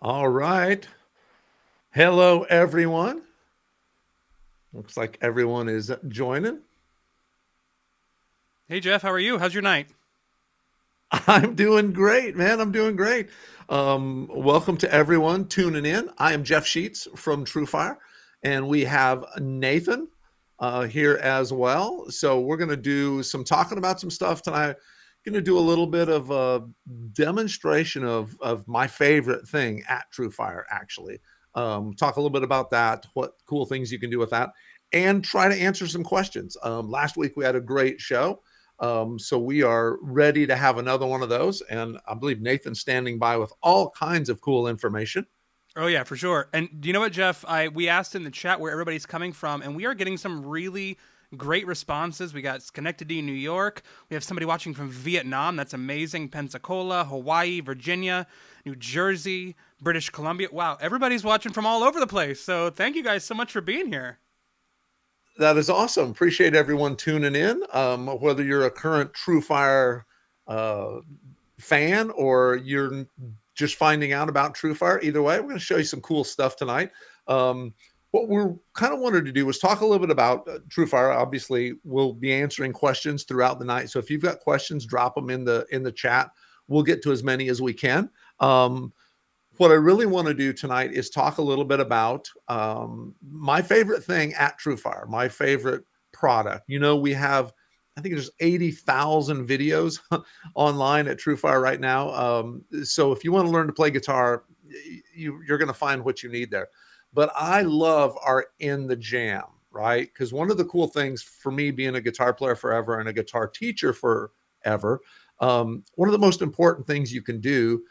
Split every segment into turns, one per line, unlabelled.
All right. Hello, everyone. Looks like everyone is joining.
Hey Jeff, how are you? How's your night?
I'm doing great, man. I'm doing great. Welcome to everyone tuning in. I am Jeff Scheetz from TrueFire, and we have Nathan here as well. So we're going to do some talking about some stuff tonight. Going to do a little bit of a demonstration of my favorite thing at TrueFire, actually. Talk a little bit about that, what cool things you can do with that, and try to answer some questions. Last week we had a great show. So we are ready to have another one of those. And I believe Nathan's standing by with all kinds of cool information.
Oh yeah, for sure. And do you know what, Jeff? I we asked in the chat where everybody's coming from, and we are getting some really great responses. We got Schenectady, New York. We have somebody watching from Vietnam. That's amazing. Pensacola, Hawaii, Virginia, New Jersey, British Columbia. Wow, everybody's watching from all over the place. So thank you guys so much for being here.
That is awesome. Appreciate everyone tuning in. Whether you're a current TrueFire uh, fan or you're just finding out about TrueFire, either way, we're going to show you some cool stuff tonight. What we're kind of wanted to do was talk a little bit about TrueFire. Obviously, we'll be answering questions throughout the night. So if you've got questions, drop them in the chat. We'll get to as many as we can. What I really want to do tonight is talk a little bit about my favorite thing at TrueFire, my favorite product. You know, we have, I think there's 80,000 videos online at TrueFire right now. So if you want to learn to play guitar, you're going to find what you need there. But I love our In the Jam, right? Because one of the cool things for me being a guitar player forever and a guitar teacher forever, one of the most important things you can do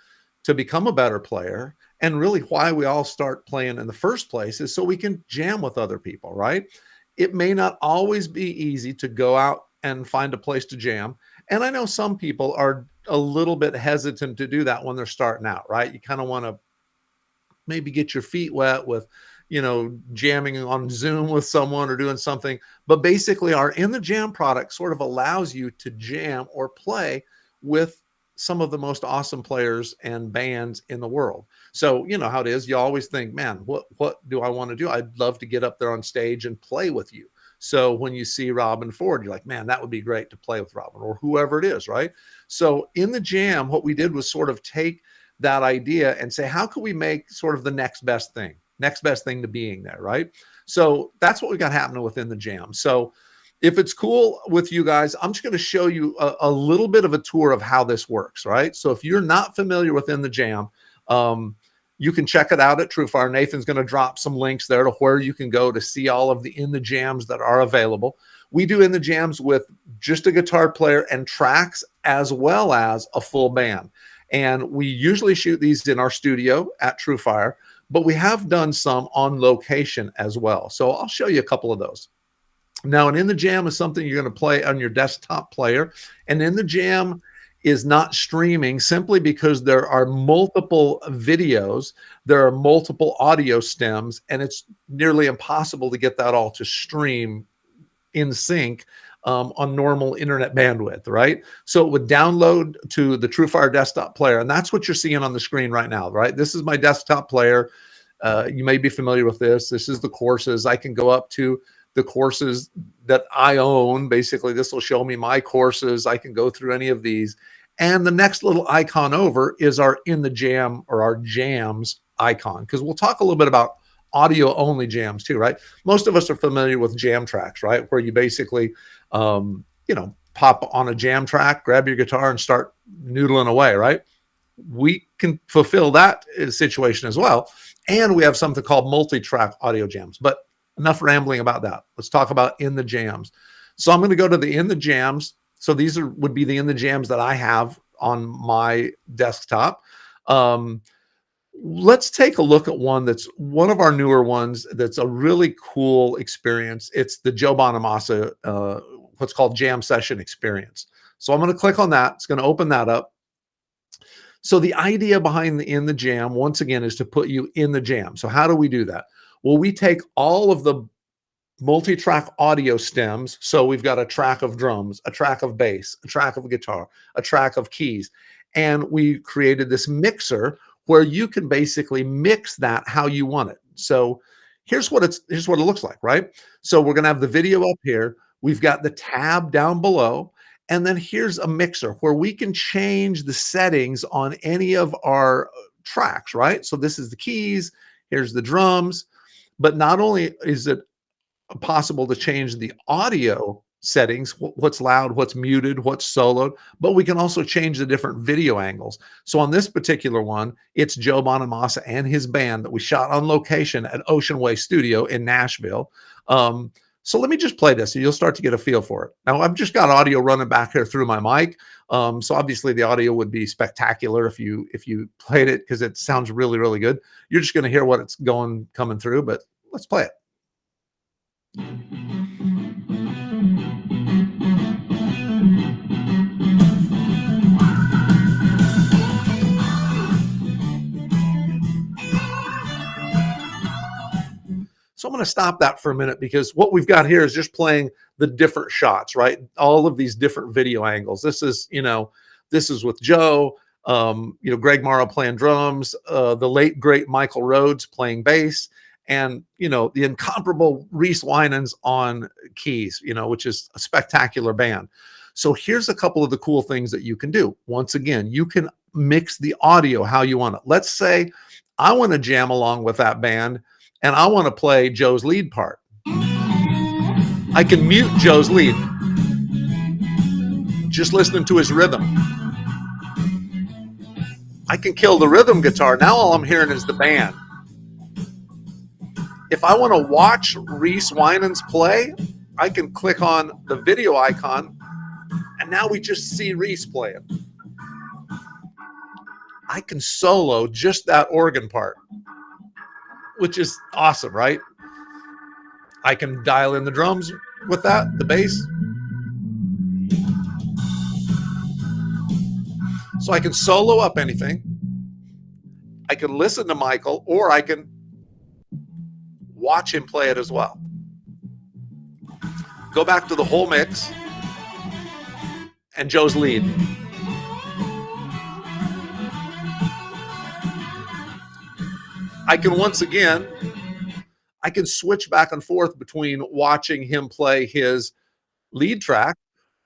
to become a better player and really why we all start playing in the first place is so we can jam with other people, right? It may not always be easy to go out and find a place to jam. And I know some people are a little bit hesitant to do that when they're starting out, right? You kind of want to maybe get your feet wet with, jamming on Zoom with someone or doing something. But basically, our In the Jam product sort of allows you to jam or play with some of the most awesome players and bands in the world. So, you know how it is. You always think, man, what do I want to do? I'd love to get up there on stage and play with you. So when you see Robin Ford, you're like, man, that would be great to play with Robin or whoever it is, right? So in the jam, what we did was sort of take that idea and say, how can we make sort of the next best thing to being there, right? So that's what we got happening within the jam. So if it's cool with you guys, I'm just going to show you a little bit of a tour of how this works, right? So if you're not familiar with In the Jam, you can check it out at TrueFire. Nathan's going to drop some links there to where you can go to see all of the In the Jams that are available. We do In the Jams with just a guitar player and tracks as well as a full band. And we usually shoot these in our studio at TrueFire, but we have done some on location as well. So I'll show you a couple of those. Now, an In the Jam is something you're going to play on your desktop player. And In the Jam is not streaming simply because there are multiple videos, there are multiple audio stems, and it's nearly impossible to get that all to stream in sync on normal internet bandwidth, right? So it would download to the TrueFire desktop player, and that's what you're seeing on the screen right now, right? This is my desktop player. You may be familiar with this. This is the courses. I can go up to the courses that I own. Basically, this will show me my courses. I can go through any of these. And the next little icon over is our In the Jam or our jams icon, because we'll talk a little bit about audio only jams too, right? Most of us are familiar with jam tracks, right? Where you basically, pop on a jam track, grab your guitar and start noodling away, right? We can fulfill that situation as well. And we have something called multi-track audio jams. But enough rambling about that. Let's talk about In the Jams. So I'm going to go to the In the Jams. So these would be the In the Jams that I have on my desktop. Let's take a look at one that's one of our newer ones that's a really cool experience. It's the Joe Bonamassa, what's called Jam Session Experience. So I'm going to click on that. It's going to open that up. So the idea behind the In the Jam, once again, is to put you in the jam. So how do we do that? Well, we take all of the multi-track audio stems. So we've got a track of drums, a track of bass, a track of guitar, a track of keys. And we created this mixer where you can basically mix that how you want it. So here's what it looks like, right? So we're going to have the video up here. We've got the tab down below. And then here's a mixer where we can change the settings on any of our tracks, right? So this is the keys. Here's the drums. But not only is it possible to change the audio settings, what's loud, what's muted, what's soloed, but we can also change the different video angles. So on this particular one, it's Joe Bonamassa and his band that we shot on location at Ocean Way Studio in Nashville. So let me just play this and you'll start to get a feel for it. Now I've just got audio running back here through my mic. So obviously the audio would be spectacular if you played it, because it sounds really, really good. You're just going to hear what it's coming through, but let's play it. So I'm going to stop that for a minute, because what we've got here is just playing the different shots, right? All of these different video angles. This is, this is with Joe, Greg Morrow playing drums, the late great Michael Rhodes playing bass, and, the incomparable Reese Winans on keys, which is a spectacular band. So here's a couple of the cool things that you can do. Once again, you can mix the audio how you want it. Let's say I want to jam along with that band and I want to play Joe's lead part. I can mute Joe's lead, just listening to his rhythm. I can kill the rhythm guitar. Now all I'm hearing is the band. If I want to watch Reese Winans play, I can click on the video icon, and now we just see Reese play it. I can solo just that organ part, which is awesome, right? I can dial in the drums with that, the bass. So I can solo up anything. I can listen to Michael, or I can watch him play it as well. Go back to the whole mix and Joe's lead. I can once again, I can switch back and forth between watching him play his lead track,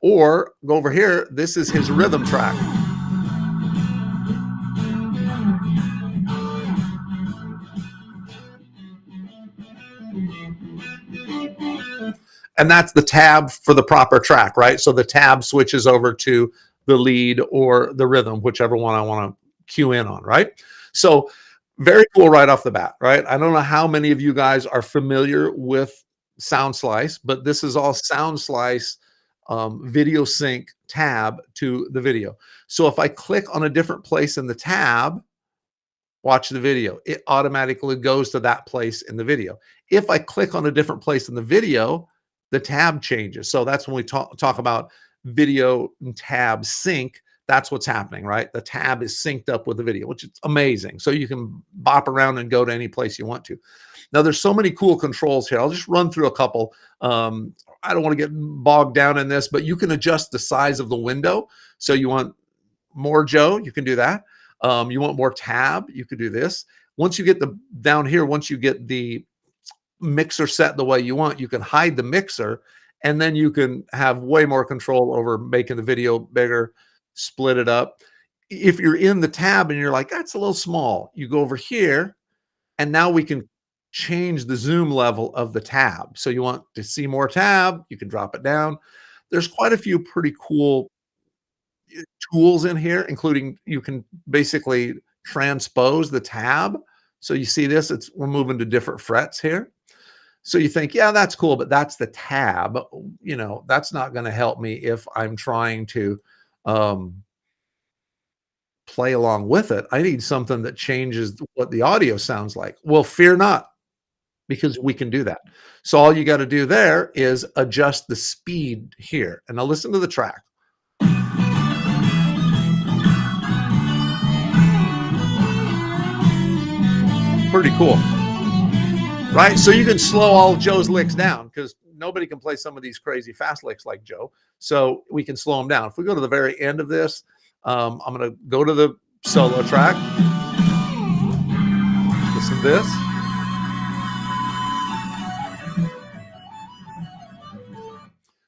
or go over here. This is his rhythm track. And that's the tab for the proper track, right? So the tab switches over to the lead or the rhythm, whichever one I want to cue in on, right? So very cool right off the bat, right? I don't know how many of you guys are familiar with Sound Slice, but this is all Sound Slice video sync tab to the video. So if I click on a different place in the tab, watch the video, it automatically goes to that place in the video. If I click on a different place in the video, the tab changes. So that's when we talk about video and tab sync. That's what's happening, right? The tab is synced up with the video, which is amazing. So you can bop around and go to any place you want to. Now, there's so many cool controls here. I'll just run through a couple. I don't want to get bogged down in this, but you can adjust the size of the window. So you want more Joe, you can do that. You want more tab, you could do this. Once you get down here, once you get the mixer set the way you want, you can hide the mixer, and then you can have way more control over making the video bigger, split it up. If you're in the tab and you're like, that's a little small, you go over here, and now we can change the zoom level of the tab. So you want to see more tab, you can drop it down. There's quite a few pretty cool tools in here, including you can basically transpose the tab. So you see this, we're moving to different frets here. So you think, yeah, that's cool, but that's the tab. That's not going to help me if I'm trying to play along with it. I need something that changes what the audio sounds like. Well, fear not, because we can do that. So all you got to do there is adjust the speed here. And now listen to the track. Pretty cool, right? So you can slow all Joe's licks down, because nobody can play some of these crazy fast licks like Joe. So we can slow them down. If we go to the very end of this, I'm going to go to the solo track. some of this.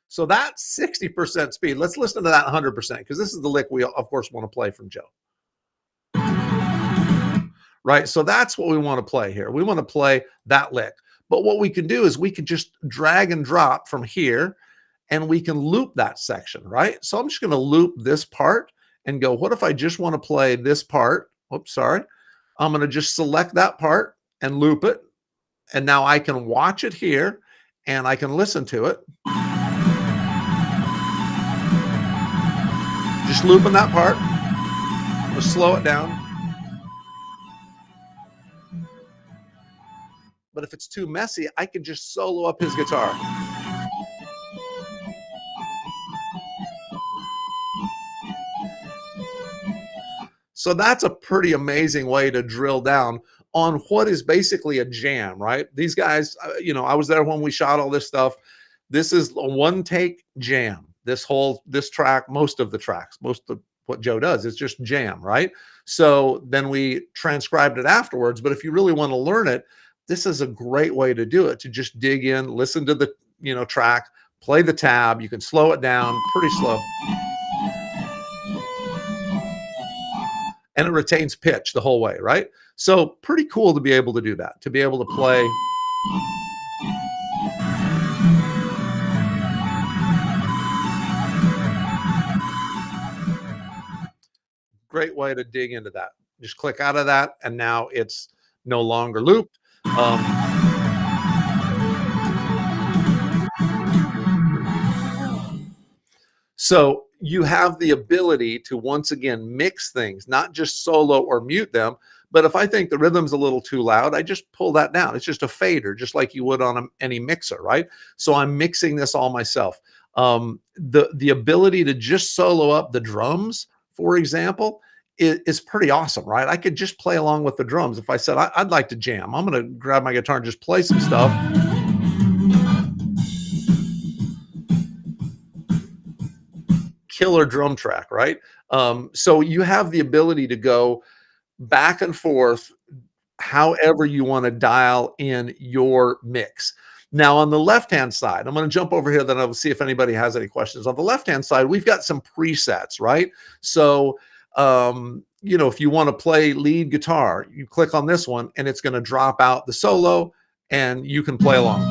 So that's 60% speed. Let's listen to that 100% because this is the lick we, of course, want to play from Joe. Right? So that's what we want to play here. We want to play that lick. But what we can do is we can just drag and drop from here and we can loop that section, right? So I'm just going to loop this part and go, what if I just want to play this part? Oops, sorry. I'm going to just select that part and loop it. And now I can watch it here and I can listen to it. Just looping that part. We'll slow it down. But if it's too messy, I can just solo up his guitar. So that's a pretty amazing way to drill down on what is basically a jam, right? These guys, you know, I was there when we shot all this stuff. This is a one take jam. This track, most of the tracks, most of what Joe does is just jam, right? So then we transcribed it afterwards. But if you really want to learn it, this is a great way to do it, to just dig in, listen to the, you know, track, play the tab. You can slow it down pretty slow. And it retains pitch the whole way, right? So pretty cool to be able to do that, to be able to play. Great way to dig into that. Just click out of that, and now it's no longer looped. So you have the ability to, once again, mix things, not just solo or mute them. But if I think the rhythm's a little too loud, I just pull that down. It's just a fader, just like you would on any mixer, right? So I'm mixing this all myself. The ability to just solo up the drums, for example, is pretty awesome, right? I could just play along with the drums. If I said, I'd like to jam, I'm going to grab my guitar and just play some stuff. Killer drum track, right? So you have the ability to go back and forth however you want to dial in your mix. Now on the left-hand side, I'm going to jump over here, then I'll see if anybody has any questions. On the left-hand side, we've got some presets, right? So, you know, if you want to play lead guitar, you click on this one and it's going to drop out the solo and you can play along.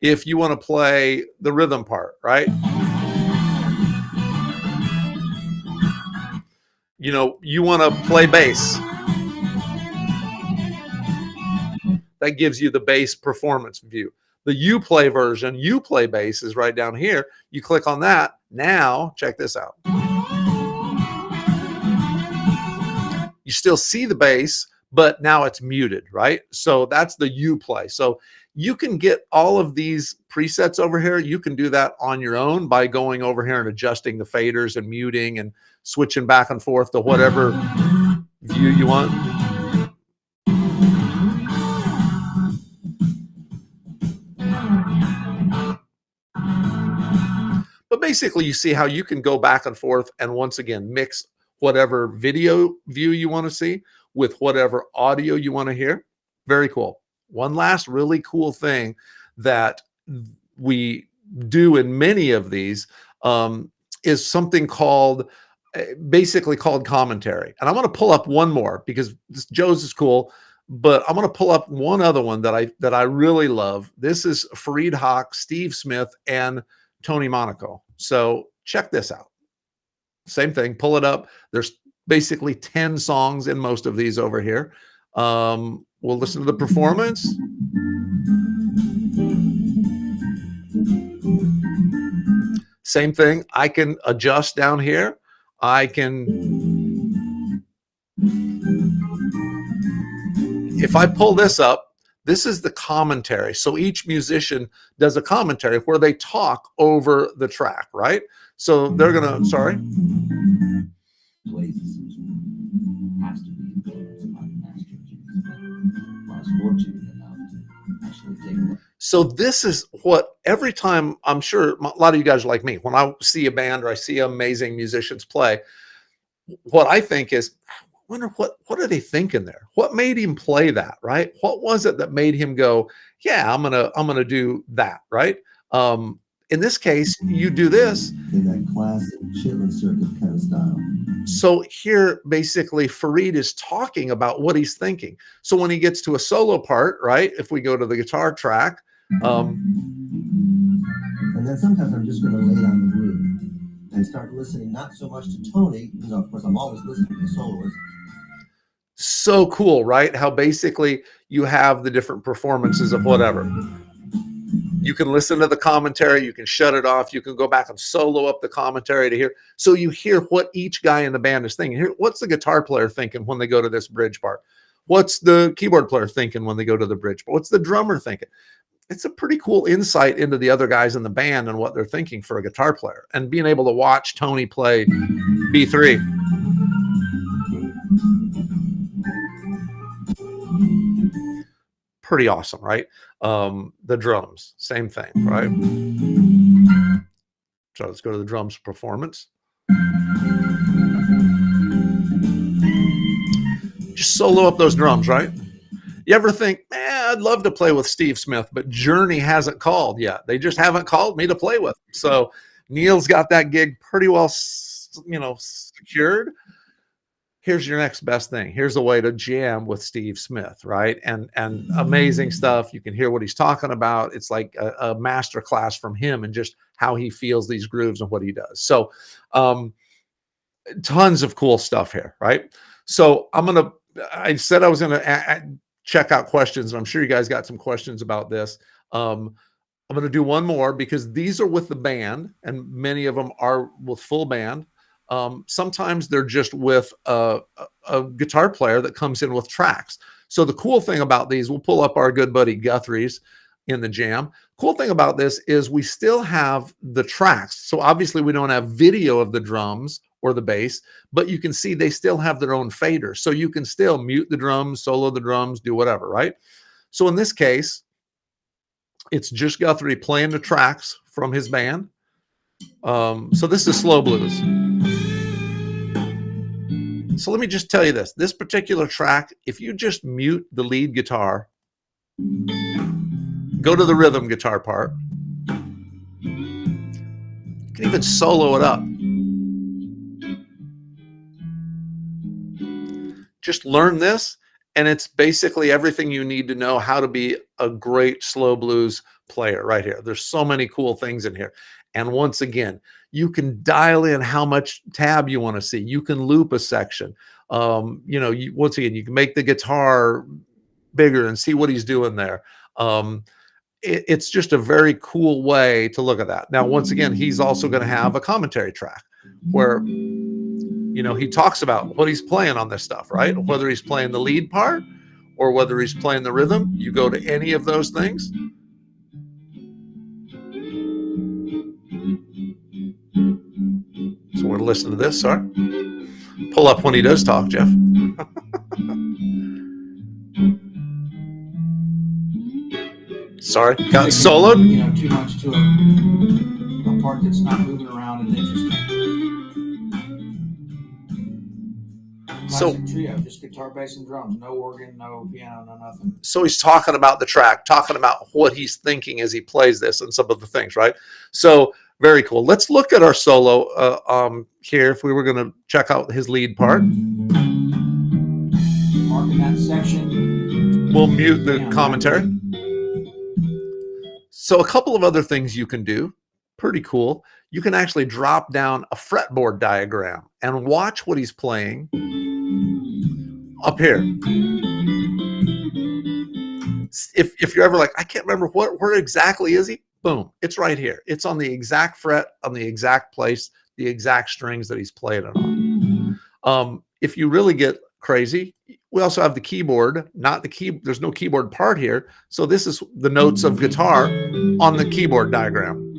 If you want to play the rhythm part, right? You know, you want to play bass. That gives you the bass performance view. The Uplay version, Uplay bass, is right down here. You click on that. Now, check this out. You still see the bass, but now it's muted, right? So that's the Uplay. So you can get all of these presets over here. You can do that on your own by going over here and adjusting the faders and muting and switching back and forth to whatever view you want. But basically, you see how you can go back and forth and once again mix whatever video view you want to see with whatever audio you want to hear. Very cool. One last really cool thing that we do in many of these is something called, basically called commentary. And I want to pull up one more because Joe's is cool, but I'm going to pull up one other one that I really love. This is Fareed Haq, Steve Smith, and Tony Monaco. So check this out. Same thing, pull it up. There's basically 10 songs in most of these over here. We'll listen to the performance. Same thing, I can adjust down here. I can, if I pull this up, this is the commentary. So each musician does a commentary where they talk over the track, right? So they're gonna, sorry. So this is what, every time, I'm sure a lot of you guys are like me, when I see a band or I see amazing musicians play, what I think is, wonder what are they thinking there? What made him play that, right? What was it that made him go, yeah, I'm gonna do that, right? In this case, you do this
in that classic Chitlin circuit kind of style.
So here, basically, Farid is talking about what he's thinking. So when he gets to a solo part, right? If we go to the guitar track,
and then sometimes I'm just going to lay down the groove and start listening, not so much to Tony, even though of course I'm always listening to the soloist.
So cool, right? How basically you have the different performances of whatever. You can listen to the commentary, you can shut it off, you can go back and solo up the commentary to hear. So you hear what each guy in the band is thinking. Here, what's the guitar player thinking when they go to this bridge part? What's the keyboard player thinking when they go to the bridge part? What's the drummer thinking? It's a pretty cool insight into the other guys in the band and what they're thinking for a guitar player. And being able to watch Tony play B3. Pretty awesome, right? The drums, same thing, right? So let's go to the drums performance. Just solo up those drums, right? You ever think, man, I'd love to play with Steve Smith, but Journey hasn't called yet. They just haven't called me to play with. So Neil's got that gig pretty well, secured. Here's your next best thing. Here's a way to jam with Steve Smith, right? And amazing stuff. You can hear what he's talking about. It's like a master class from him and just how he feels these grooves and what he does. So tons of cool stuff here, right? So I said I was gonna check out questions, and I'm sure you guys got some questions about this. I'm going to do one more because these are with the band, and many of them are with full band. Sometimes they're just with a guitar player that comes in with tracks. So the cool thing about these, we'll pull up our good buddy Guthrie's in the jam. Cool thing about this is we still have the tracks. So obviously we don't have video of the drums or the bass, but you can see they still have their own fader. So you can still mute the drums, solo the drums, do whatever, right? So in this case, it's just Guthrie playing the tracks from his band. So this is slow blues. So let me just tell you this particular track, if you just mute the lead guitar, go to the rhythm guitar part, you can even solo it up. Just learn this, and it's basically everything you need to know how to be a great slow blues player right here. There's so many cool things in here. And once again, you can dial in how much tab you want to see. You can loop a section. Once again, you can make the guitar bigger and see what he's doing there. It's just a very cool way to look at that. Now, once again, he's also going to have a commentary track where he talks about what he's playing on this stuff, right? Whether he's playing the lead part or whether he's playing the rhythm, you go to any of those things. So we're listening to this, sorry. Pull up when he does talk, Jeff. Sorry, got soloed.
Too much to a part that's not moving around and interesting. Classic trio, just guitar, bass, and drums. No organ, no piano, no nothing.
So he's talking about the track, talking about what he's thinking as he plays this and some of the things, right? So very cool. Let's look at our solo here. If we were going to check out his lead part.
Marking that section.
We'll mute the commentary. So a couple of other things you can do. Pretty cool. You can actually drop down a fretboard diagram and watch what he's playing up here. If you're ever like, I can't remember where exactly is he? Boom, it's right here. It's on the exact fret, on the exact place, the exact strings that he's playing it on. If you really get crazy, we also have the keyboard, not the key. There's no keyboard part here. So this is the notes of guitar on the keyboard diagram.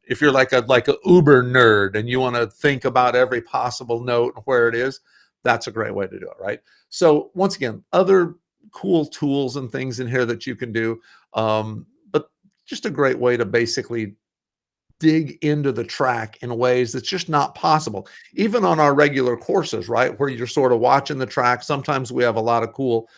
If you're like a uber nerd and you want to think about every possible note and where it is, that's a great way to do it, right? So once again, other cool tools and things in here that you can do, but just a great way to basically dig into the track in ways that's just not possible. Even on our regular courses, right, where you're sort of watching the track, sometimes we have a lot of cool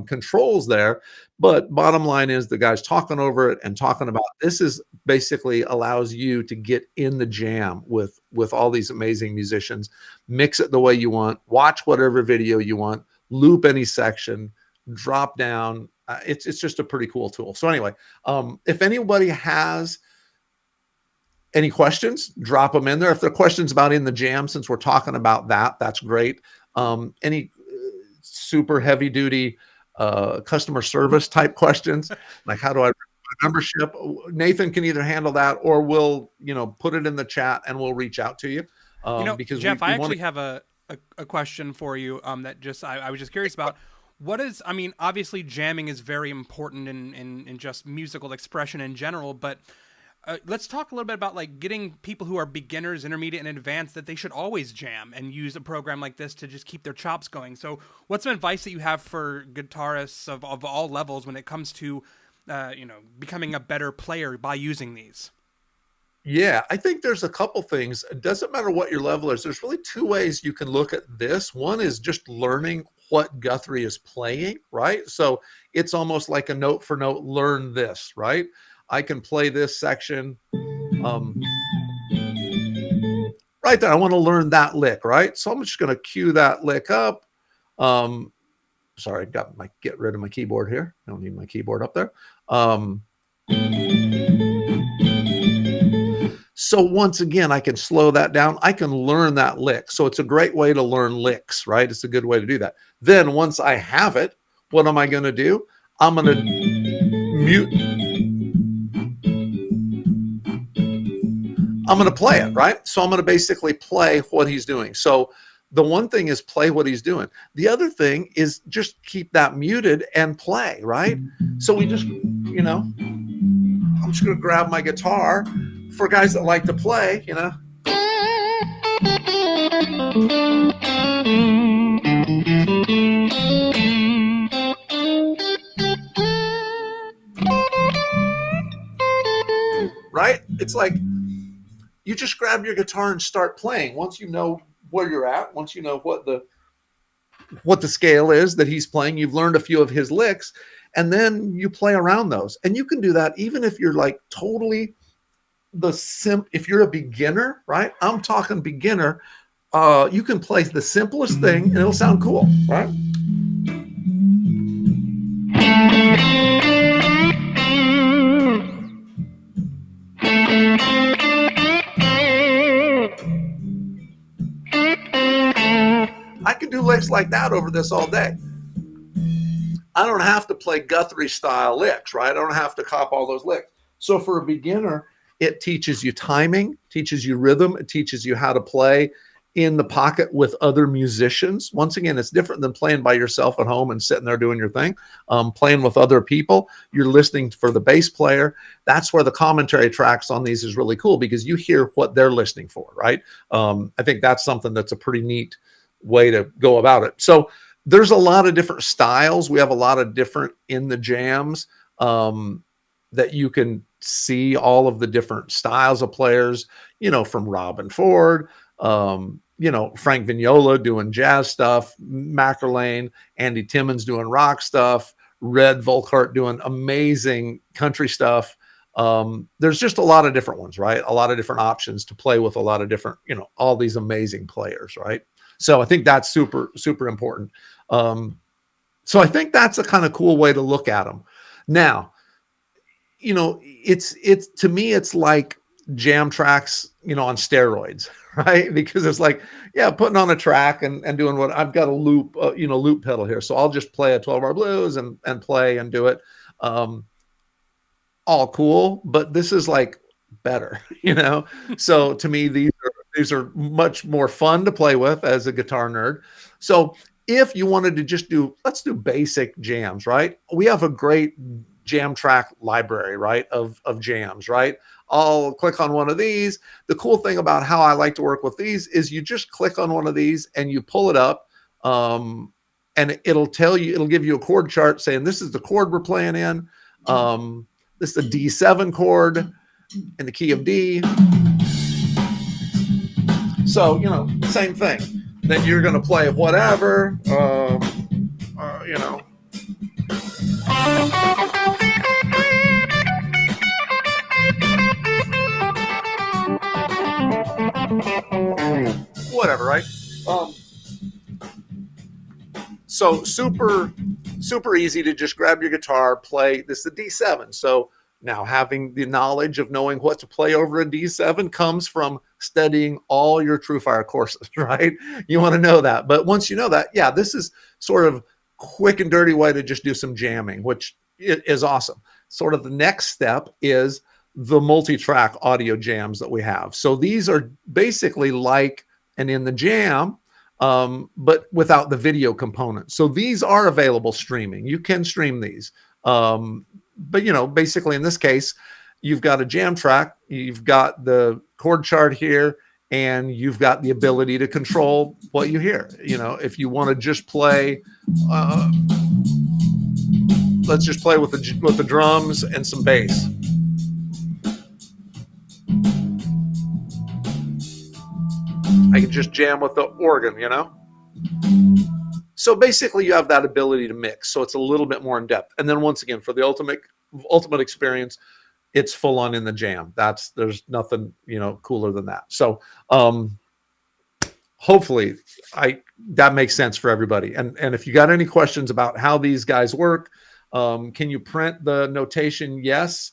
controls there. But bottom line is the guy's talking over it and talking about this is basically allows you to get in the jam with all these amazing musicians, mix it the way you want, watch whatever video you want, loop any section, drop down. It's just a pretty cool tool. So anyway, if anybody has any questions, drop them in there. If there are questions about in the jam, since we're talking about that, that's great. Any super heavy duty customer service type questions, like how do I membership? Nathan can either handle that or we'll, put it in the chat and we'll reach out to you. Because
Jeff, I actually have a question for you that just I was just curious about. Obviously jamming is very important in just musical expression in general, but let's talk a little bit about like getting people who are beginners, intermediate, and advanced that they should always jam and use a program like this to just keep their chops going. So what's some advice that you have for guitarists of all levels when it comes to, becoming a better player by using these?
Yeah, I think there's a couple things. It doesn't matter what your level is. There's really two ways you can look at this. One is just learning what Guthrie is playing, right? So it's almost like a note for note, learn this, right? I can play this section right there. I want to learn that lick, right? So I'm just going to cue that lick up. Sorry, get rid of my keyboard here. I don't need my keyboard up there. So once again, I can slow that down. I can learn that lick. So it's a great way to learn licks, right? It's a good way to do that. Then once I have it, what am I going to do? I'm going to mute. I'm going to play it, right? So I'm going to basically play what he's doing. So the one thing is play what he's doing. The other thing is just keep that muted and play, right? So we just, I'm just going to grab my guitar for guys that like to play, right? It's like you just grab your guitar and start playing. Once you know where you're at, once you know what the scale is that he's playing, you've learned a few of his licks, and then you play around those. And you can do that even if you're like totally if you're a beginner, right? I'm talking beginner. You can play the simplest thing and it'll sound cool, right? I can do licks like that over this all day. I don't have to play Guthrie style licks, right? I don't have to cop all those licks. So for a beginner, it teaches you timing, teaches you rhythm, it teaches you how to play in the pocket with other musicians. Once again, it's different than playing by yourself at home and sitting there doing your thing. Playing with other people, you're listening for the bass player. That's where the commentary tracks on these is really cool because you hear what they're listening for, right? I think that's something that's a pretty neat way to go about it. So there's a lot of different styles. We have a lot of different in the jams that you can see all of the different styles of players, from Robin Ford, Frank Vignola doing jazz stuff, Mackerlane, Andy Timmons doing rock stuff, Red Volkart doing amazing country stuff. There's just a lot of different ones, right? A lot of different options to play with a lot of different, all these amazing players, right? So I think that's super, super important. So I think that's a kind of cool way to look at them. Now, it's to me, it's like jam tracks, on steroids, right? Because it's like, putting on a track and doing what I've got a loop, loop pedal here. So I'll just play a 12-bar blues and play and do it. All cool, but this is like better, So to me, these are much more fun to play with as a guitar nerd. So if you wanted to just let's do basic jams, right? We have a great jam track library, right? Of jams, right? I'll click on one of these. The cool thing about how I like to work with these is you just click on one of these and you pull it up, and it'll give you a chord chart saying this is the chord we're playing in. This is a D7 chord. in the key of D. So, you know, same thing. Then you're going to play whatever, you know. Whatever, right? So super easy to just grab your guitar, play. This is a D7. So now having the knowledge of knowing what to play over a D7 comes from studying all your TrueFire courses, right? You want to know that. But once you know that, yeah, this is sort of quick and dirty way to just do some jamming, which is awesome. Sort of the next step is the multi-track audio jams that we have. So these are basically like an in the jam, but without the video component. So these are available streaming. You can stream these. But, you know, basically in this case, you've got a jam track, you've got the chord chart here, and you've got the ability to control what you hear. You know, if you want to just play, let's just play with the drums and some bass. I can just jam with the organ, you know? So basically you have that ability to mix. So it's a little bit more in depth. And then once again, for the ultimate experience, it's full on in the jam. There's nothing, you know, cooler than that. So hopefully that makes sense for everybody. And if you got any questions about how these guys work, can you print the notation? Yes.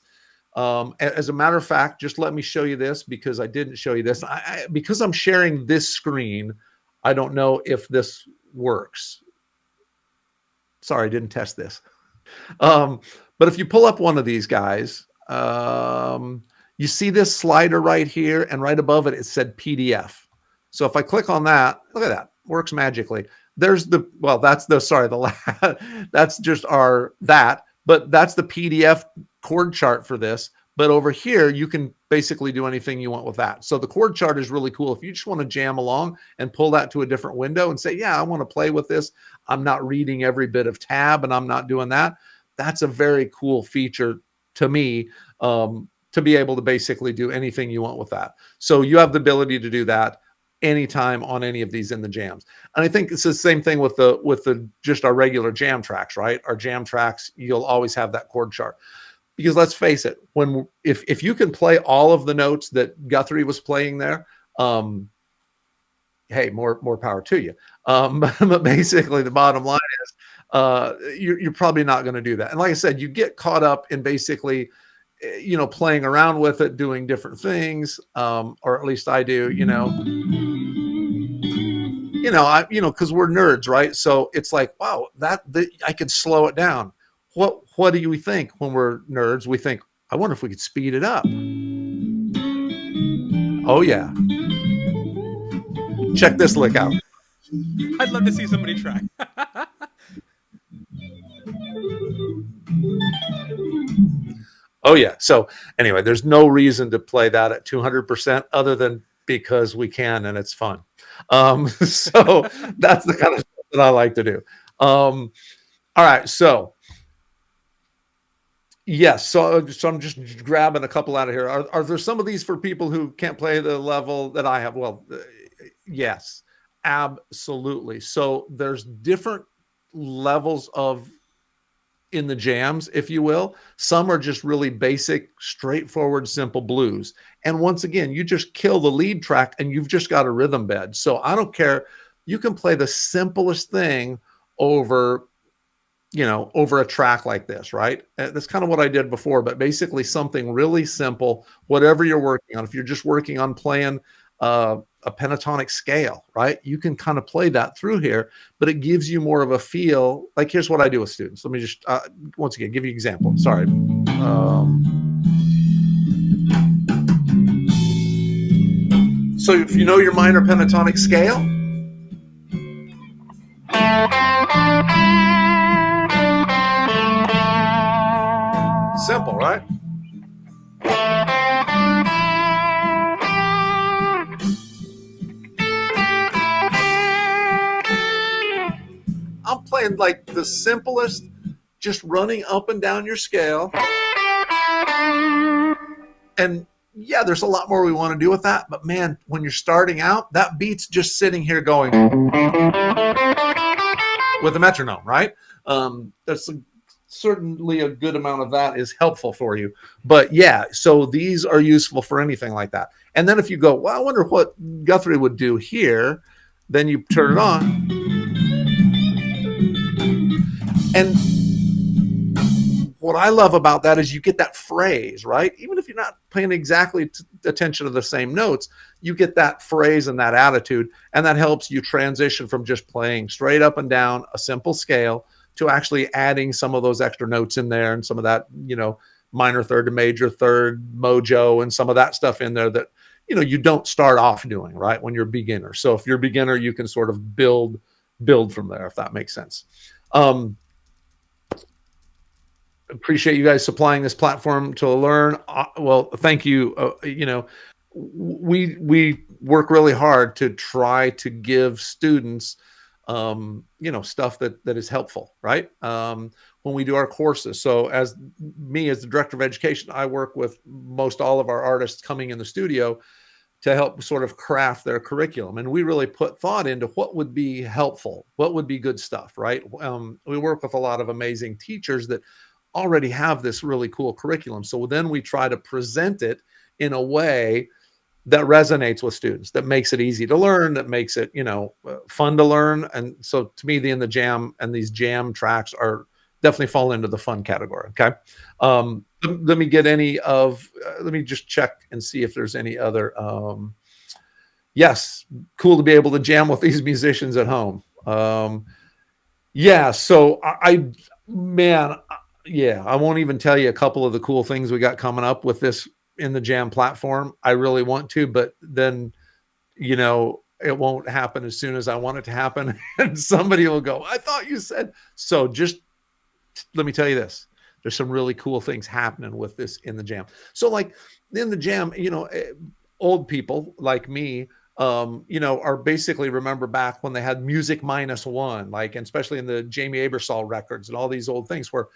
As a matter of fact, just let me show you this because I didn't show you this. Because I'm sharing this screen, I don't know if this works. Sorry, I didn't test this. But if you pull up one of these guys, you see this slider right here, and right above it, it said PDF. So if I click on that, look at that, works magically. There's the, well, that's the, sorry, that's just but that's the PDF chord chart for this. But over here, you can basically do anything you want with that. So the chord chart is really cool. If you just want to jam along and pull that to a different window and say, yeah, I want to play with this. I'm not reading every bit of tab and I'm not doing that. That's a very cool feature to me, to be able to basically do anything you want with that. So you have the ability to do that anytime on any of these in the jams. And I think it's the same thing with the just our regular jam tracks, right? Our jam tracks, you'll always have that chord chart. Because let's face it, if you can play all of the notes that Guthrie was playing there, hey, more power to you. But basically, the bottom line is you're probably not going to do that. And like I said, you get caught up in basically, you know, playing around with it, doing different things, or at least I do. Because we're nerds, right? So it's like, wow, I could slow it down. What do we think when we're nerds? We think, I wonder if we could speed it up. Oh, yeah. Check this lick out.
I'd love to see somebody try.
Oh, yeah. So anyway, there's no reason to play that at 200% other than because we can and it's fun. So that's the kind of stuff that I like to do. All right. So yes, so I'm just grabbing a couple out of here. Are there some of these for people who can't play the level that I have? Well, yes, absolutely. So there's different levels in the jams, if you will. Some are just really basic, straightforward, simple blues. And once again, you just kill the lead track and you've just got a rhythm bed. So I don't care. You can play the simplest thing over a track like this, right? That's kind of what I did before, but basically something really simple, whatever you're working on. If you're just working on playing a pentatonic scale, right? You can kind of play that through here, but it gives you more of a feel. Like, here's what I do with students. Let me just, once again, give you an example. Sorry. So if you know your minor pentatonic scale, simple, right? I'm playing like the simplest, just running up and down your scale. And yeah, there's a lot more we want to do with that. But man, when you're starting out, that beat's just sitting here going with a metronome, right? That's certainly a good amount of that is helpful for you. But yeah, so these are useful for anything like that. And then if you go, well, I wonder what Guthrie would do here, then you turn it on. And what I love about that is you get that phrase, right? Even if you're not paying exactly attention to the same notes, you get that phrase and that attitude, and that helps you transition from just playing straight up and down a simple scale to actually adding some of those extra notes in there and some of that, minor third to major third mojo and some of that stuff in there that, you don't start off doing, right, when you're a beginner. So if you're a beginner, you can sort of build from there, if that makes sense. Appreciate you guys supplying this platform to learn. Well, thank you. We work really hard to try to give students, stuff that is helpful, right? When we do our courses. So as the director of education, I work with most all of our artists coming in the studio to help sort of craft their curriculum. And we really put thought into what would be helpful, what would be good stuff, right? We work with a lot of amazing teachers that already have this really cool curriculum. So then we try to present it in a way that resonates with students, that makes it easy to learn, that makes it, fun to learn. And so to me, the In the Jam and these jam tracks are definitely fall into the fun category. Okay. Let me just check and see if there's any other, yes, cool to be able to jam with these musicians at home. Yeah. So I won't even tell you a couple of the cool things we got coming up with this In the Jam platform. I really want to, but then, it won't happen as soon as I want it to happen. And somebody will go, I thought you said. So just let me tell you this. There's some really cool things happening with this In the Jam. So like In the Jam, old people like me, are basically remember back when they had music -1, like, and especially in the Jamie Abersol records and all these old things where,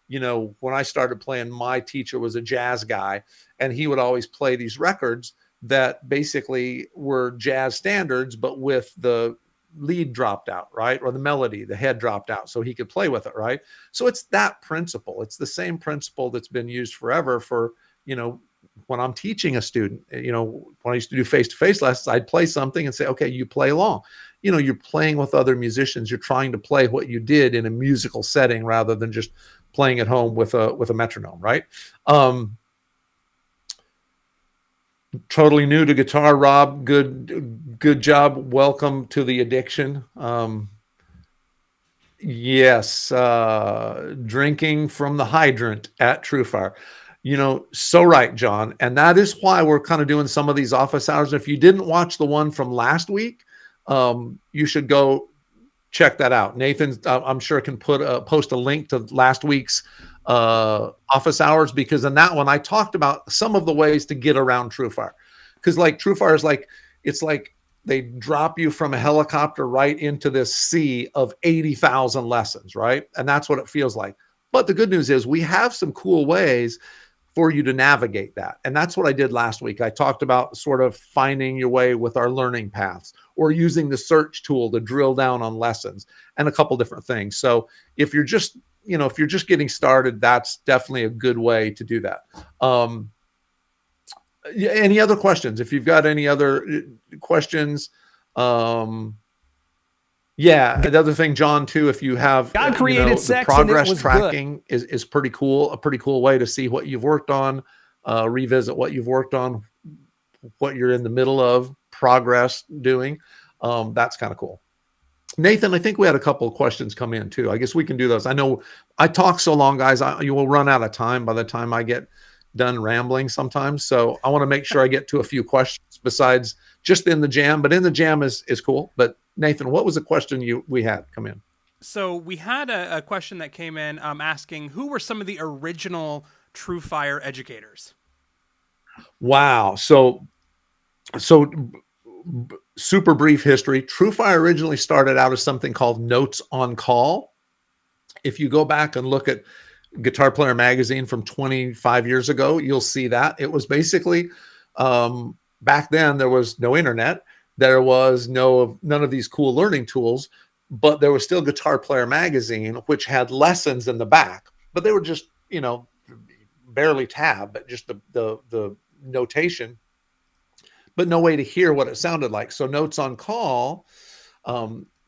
when I started playing, my teacher was a jazz guy, and he would always play these records that basically were jazz standards, but with the lead dropped out, right? Or the melody, the head dropped out, so he could play with it, right? So it's that principle. It's the same principle that's been used forever for, when I'm teaching a student, when I used to do face-to-face lessons, I'd play something and say, okay, you play along. You're playing with other musicians. You're trying to play what you did in a musical setting rather than just playing at home with a metronome, right? Totally new to guitar, Rob. Good job. Welcome to the addiction. Yes, drinking from the hydrant at TrueFire. So right, John. And that is why we're kind of doing some of these office hours. If you didn't watch the one from last week, you should go check that out. Nathan, I'm sure, can post a link to last week's office hours, because in that one I talked about some of the ways to get around TrueFire, because like TrueFire is like, it's like they drop you from a helicopter right into this sea of 80,000 lessons, right? And that's what it feels like. But the good news is we have some cool ways for you to navigate that. And that's what I did last week. I talked about sort of finding your way with our learning paths, or using the search tool to drill down on lessons, and a couple different things. So if you're just, if you're just getting started, that's definitely a good way to do that. Any other questions? If you've got any other questions, yeah, another thing, John, too, if you have
God created
the progress tracking is pretty cool. A pretty cool way to see what you've worked on, revisit what you've worked on, what you're in the middle of progress doing. That's kind of cool. Nathan, I think we had a couple of questions come in too. I guess we can do those. I know I talk so long, guys, you will run out of time by the time I get done rambling sometimes. So I want to make sure I get to a few questions besides just In the Jam. But In the Jam is cool. But Nathan, what was the question we had come in?
So we had a question that came in asking, who were some of the original TrueFire educators?
Wow. So super brief history. TrueFire originally started out as something called Notes on Call. If you go back and look at Guitar Player magazine from 25 years ago, you'll see that. It was basically, back then there was no internet. There was none of these cool learning tools, but there was still Guitar Player magazine, which had lessons in the back, but they were just, barely tab, but just the notation, but no way to hear what it sounded like. So Notes on Call,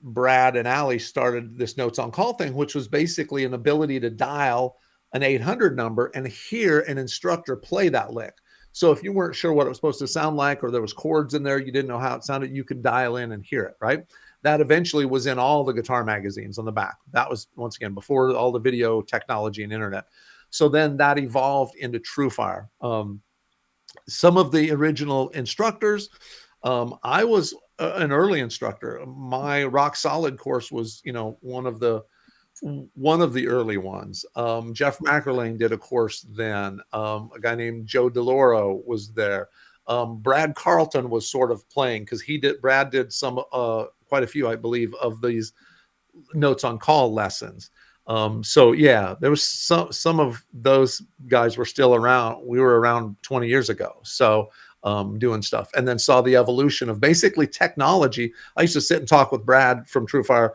Brad and Allie started this Notes on Call thing, which was basically an ability to dial an 800 number and hear an instructor play that lick. So if you weren't sure what it was supposed to sound like, or there was chords in there, you didn't know how it sounded, you could dial in and hear it, right? That eventually was in all the guitar magazines on the back. That was, once again, before all the video technology and internet. So then that evolved into TrueFire. Some of the original instructors, I was an early instructor. My Rock Solid course was, one of the early ones. Jeff McErlane did a course then. A guy named Joe DeLoro was there. Brad Carlton was sort of playing, because Brad did some, quite a few, I believe, of these Notes on Call lessons. So yeah, there was some of those guys were still around. We were around 20 years ago. So doing stuff, and then saw the evolution of basically technology. I used to sit and talk with Brad from TrueFire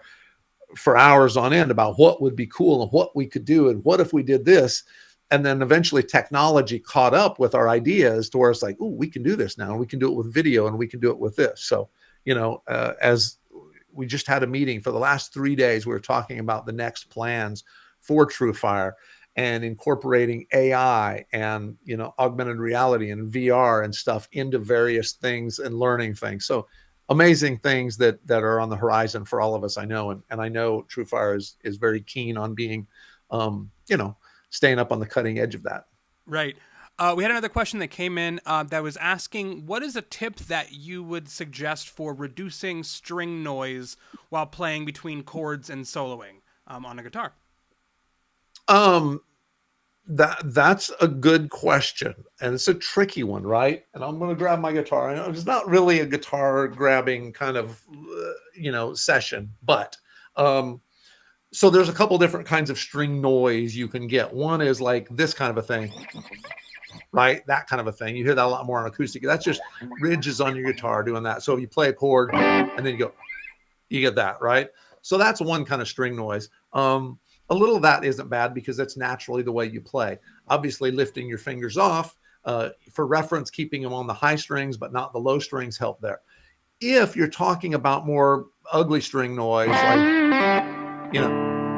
for hours on end about what would be cool and what we could do, and what if we did this. And then eventually technology caught up with our ideas to where it's like, oh, we can do this now, and we can do it with video, and we can do it with this. So, as we just had a meeting for the last 3 days, we were talking about the next plans for TrueFire and incorporating AI and, augmented reality and VR and stuff into various things and learning things. So amazing things that are on the horizon for all of us, I know. And I know TrueFire is very keen on being, staying up on the cutting edge of that.
Right. We had another question that came in that was asking, what is a tip that you would suggest for reducing string noise while playing between chords and soloing on a guitar?
That's a good question, and it's a tricky one, right? And I'm going to grab my guitar. I know it's not really a guitar grabbing kind of, session, but so there's a couple different kinds of string noise you can get. One is like this kind of a thing, right? That kind of a thing. You hear that a lot more on acoustic. That's just ridges on your guitar doing that. So if you play a chord and then you get that, right? So that's one kind of string noise. A little of that isn't bad because that's naturally the way you play. Obviously, lifting your fingers off, for reference, keeping them on the high strings but not the low strings help there. If you're talking about more ugly string noise, like,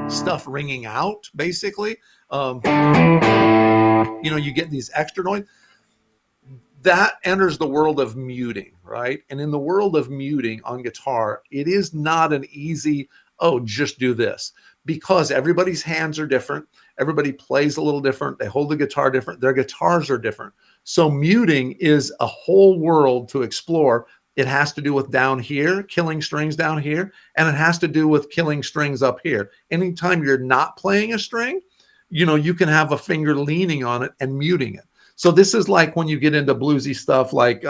stuff ringing out, basically, you get these extra noise, that enters the world of muting, right? And in the world of muting on guitar, it is not an easy, just do this. Because everybody's hands are different. Everybody plays a little different. They hold the guitar different. Their guitars are different. So muting is a whole world to explore. It has to do with down here, killing strings down here, and it has to do with killing strings up here. Anytime you're not playing a string, you can have a finger leaning on it and muting it. So this is like when you get into bluesy stuff like,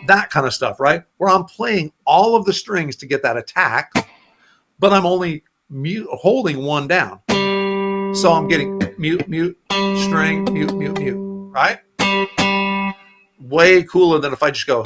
that kind of stuff, right? Where I'm playing all of the strings to get that attack, but I'm only holding one down. So I'm getting mute, mute, string, mute, mute, mute, right? Way cooler than if I just go.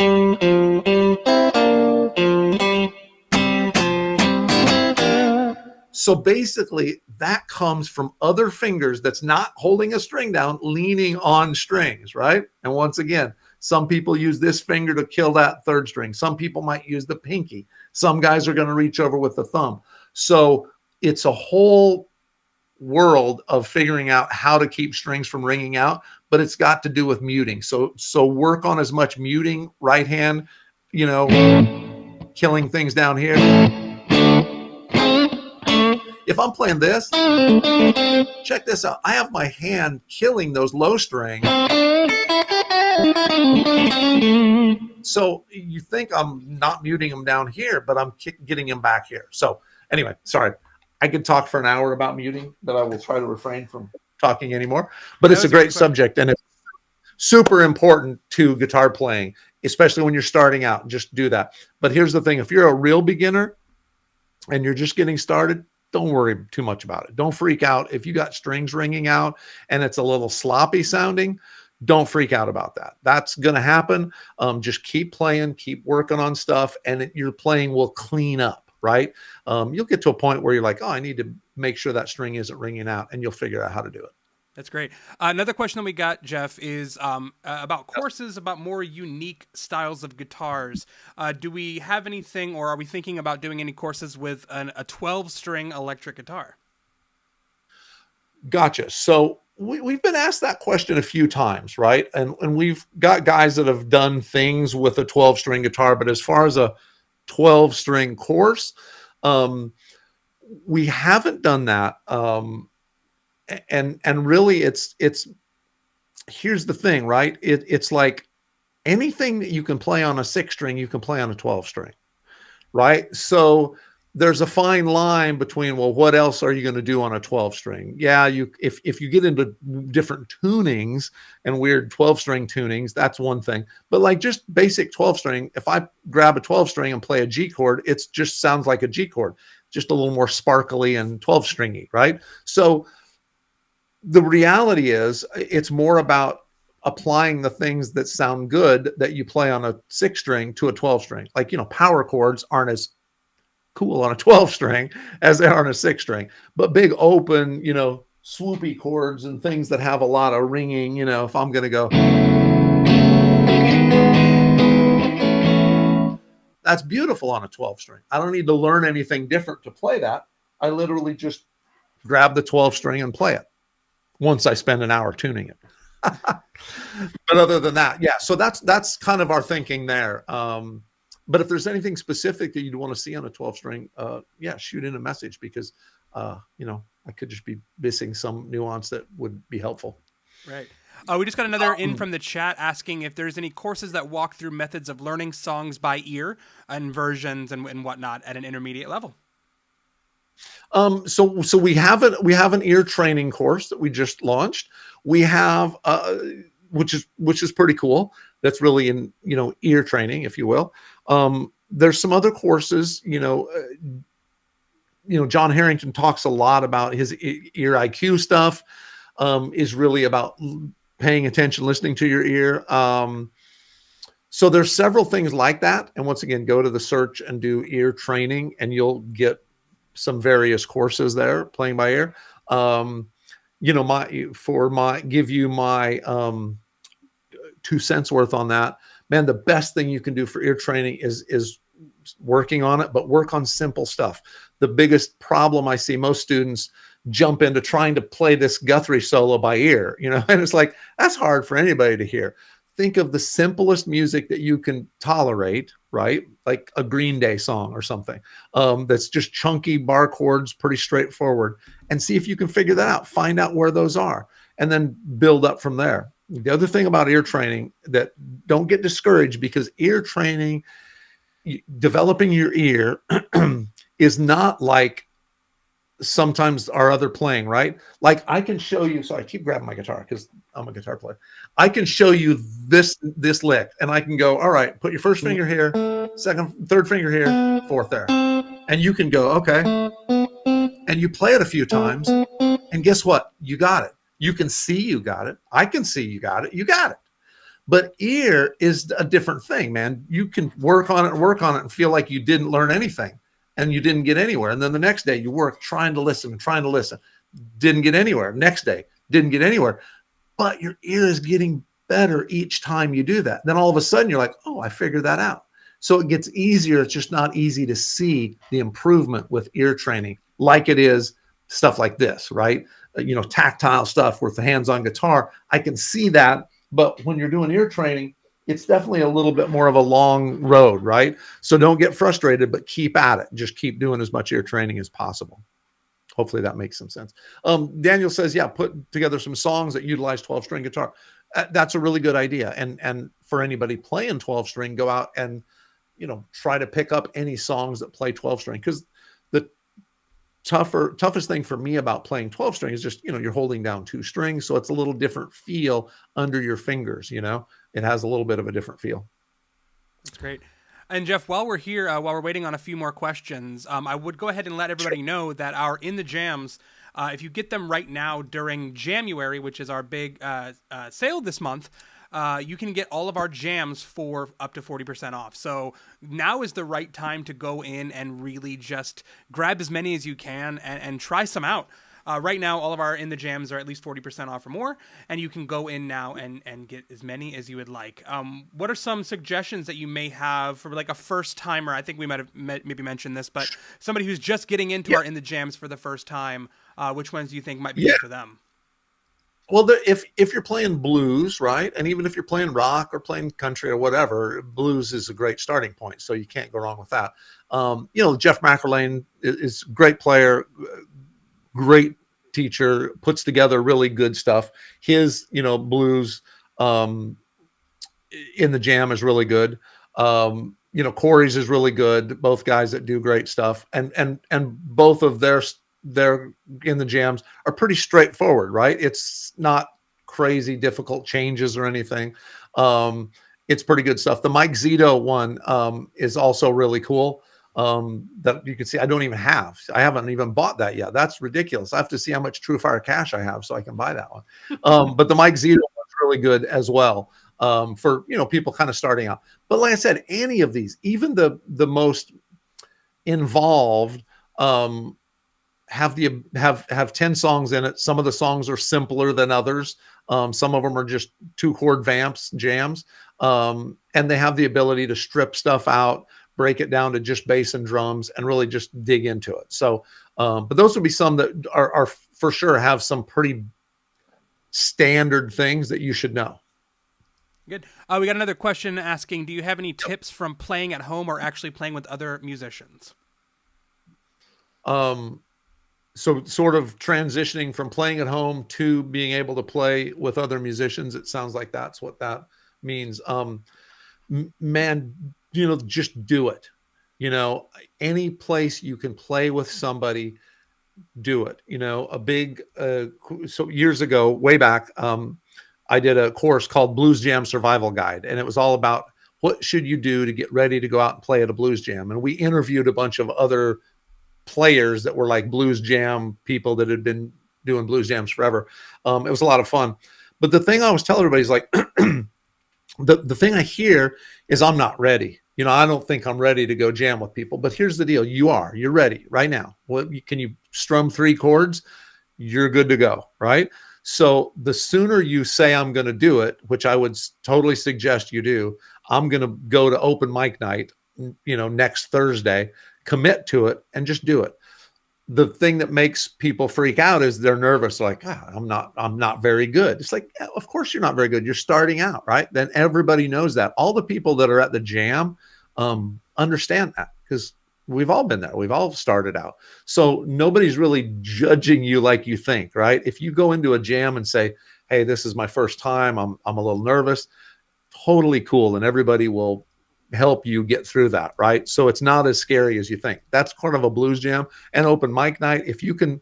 So basically, that comes from other fingers that's not holding a string down, leaning on strings, right? And once again, some people use this finger to kill that third string. Some people might use the pinky. Some guys are going to reach over with the thumb. So it's a whole world of figuring out how to keep strings from ringing out, but it's got to do with muting. So work on as much muting, right hand, killing things down here. If I'm playing this, check this out. I have my hand killing those low strings. So you think I'm not muting them down here, but I'm getting them back here. So anyway, sorry. I could talk for an hour about muting, but I will try to refrain from talking anymore. But it's a great subject, and it's super important to guitar playing, especially when you're starting out. Just do that. But here's the thing. If you're a real beginner, and you're just getting started, don't worry too much about it. Don't freak out. If you got strings ringing out and it's a little sloppy sounding, don't freak out about that. That's going to happen. Just keep playing, keep working on stuff, and your playing will clean up, right? You'll get to a point where you're like, oh, I need to make sure that string isn't ringing out, and you'll figure out how to do it.
That's great. Another question that we got, Jeff, is about courses, about more unique styles of guitars. Do we have anything, or are we thinking about doing any courses with a 12-string electric guitar?
Gotcha. So we've been asked that question a few times, right? And we've got guys that have done things with a 12-string guitar, but as far as a 12-string course, we haven't done that. And really it's here's the thing, right? It's like anything that you can play on a 6-string, you can play on a 12-string, right? So there's a fine line between, well, what else are you going to do on a 12-string? Yeah, if you get into different tunings and weird 12-string tunings, that's one thing. But like just basic 12-string, if I grab a 12-string and play a G chord, it just sounds like a G chord, just a little more sparkly and 12-stringy, right? So the reality is it's more about applying the things that sound good that you play on a 6-string to a 12-string. Like, power chords aren't as cool on a 12-string as they are on a 6-string, but big open, swoopy chords and things that have a lot of ringing, if I'm going to go, that's beautiful on a 12-string. I don't need to learn anything different to play that. I literally just grab the 12-string and play it once I spend an hour tuning it. But other than that, yeah. So that's kind of our thinking there. But if there's anything specific that you'd want to see on a 12-string, yeah, shoot in a message, because I could just be missing some nuance that would be helpful.
Right. We just got another in from the chat asking if there's any courses that walk through methods of learning songs by ear and versions and whatnot at an intermediate level.
So we have an ear training course that we just launched. We have which is pretty cool. That's really in ear training, if you will. There's some other courses. John Harrington talks a lot about his ear IQ stuff. Is really about paying attention, listening to your ear. So there's several things like that. And once again, go to the search and do ear training, and you'll get some various courses there, playing by ear. Give you my 2 cents worth on that, man. The best thing you can do for ear training is working on it, but work on simple stuff. The biggest problem I see, most students jump into trying to play this Guthrie solo by ear, and it's like, that's hard for anybody to hear. Think of the simplest music that you can tolerate, right? Like a Green Day song or something that's just chunky bar chords, pretty straightforward, and see if you can figure that out. Find out where those are, and then build up from there. The other thing about ear training, that don't get discouraged, because ear training, developing your ear is not like sometimes our other playing, right? Like I can show you, so I keep grabbing my guitar because I'm a guitar player. I can show you this lick, and I can go, all right, put your first finger here, third finger here, fourth there. And you can go, okay. And you play it a few times, and guess what? You got it. You can see you got it. I can see you got it. You got it. But ear is a different thing, man. You can work on it and feel like you didn't learn anything and you didn't get anywhere. And then the next day you work trying to listen. Didn't get anywhere. Next day, didn't get anywhere. But your ear is getting better each time you do that. Then all of a sudden you're like, oh, I figured that out. So it gets easier. It's just not easy to see the improvement with ear training like it is stuff like this, right? Tactile stuff with the hands-on guitar. I can see that. But when you're doing ear training, it's definitely a little bit more of a long road, right? So don't get frustrated, but keep at it. Just keep doing as much ear training as possible. Hopefully that makes some sense. Daniel says, yeah, put together some songs that utilize 12-string guitar. That's a really good idea. And for anybody playing 12-string, go out and, try to pick up any songs that play 12-string, because the toughest thing for me about playing 12-string is just, you're holding down 2 strings. So it's a little different feel under your fingers. It has a little bit of a different feel.
That's great. And Jeff, while we're here, while we're waiting on a few more questions, I would go ahead and let everybody know that our In the Jams, if you get them right now during January, which is our big sale this month, you can get all of our jams for up to 40% off. So now is the right time to go in and really just grab as many as you can and try some out. Right now, all of our In the Jams are at least 40% off or more, and you can go in now and get as many as you would like. What are some suggestions that you may have for like a first timer? I think we might have maybe mentioned this, but somebody who's just getting into our In the Jams for the first time, which ones do you think might be good for them?
Well, if you're playing blues, right, and even if you're playing rock or playing country or whatever, blues is a great starting point, so you can't go wrong with that. Jeff McElwain is a great player, great teacher, puts together really good stuff. His, blues in the jam is really good. Corey's is really good. Both guys that do great stuff, and both of their In the Jams are pretty straightforward, right? It's not crazy difficult changes or anything. It's pretty good stuff. The Mike Zito one is also really cool. That you can see I haven't even bought that yet. That's ridiculous. I have to see how much TrueFire cash I have so I can buy that one. But the Mike Zito one's really good as well, for people kind of starting out. But like I said, any of these, even the most involved, have 10 songs in it. Some of the songs are simpler than others. Some of them are just 2-chord jams. And they have the ability to strip stuff out, break it down to just bass and drums, and really just dig into it. So, but those would be some that are for sure have some pretty standard things that you should know.
Good. We got another question asking, do you have any tips from playing at home or actually playing with other musicians?
So sort of transitioning from playing at home to being able to play with other musicians. It sounds like that's what that means. Man, just do it. Any place you can play with somebody, do it. So years ago, way back, I did a course called Blues Jam Survival Guide, and it was all about what should you do to get ready to go out and play at a blues jam. And we interviewed a bunch of other players that were like blues jam people that had been doing blues jams forever. It was a lot of fun. But the thing I always tell everybody is like, the thing I hear is I'm not ready. I don't think I'm ready to go jam with people. But here's the deal. You're ready right now. Can you strum 3 chords? You're good to go, right? So the sooner you say I'm going to do it, which I would totally suggest you do, I'm going to go to open mic night, next Thursday, commit to it and just do it. The thing that makes people freak out is they're nervous. Like, I'm not very good. It's like, yeah, of course you're not very good. You're starting out, right? Then everybody knows that. All the people that are at the jam understand that, because we've all been there. We've all started out. So nobody's really judging you like you think, right? If you go into a jam and say, hey, this is my first time, I'm a little nervous, totally cool. And everybody will help you get through that, right? So it's not as scary as you think. That's kind of a blues jam. And open mic night, if you can,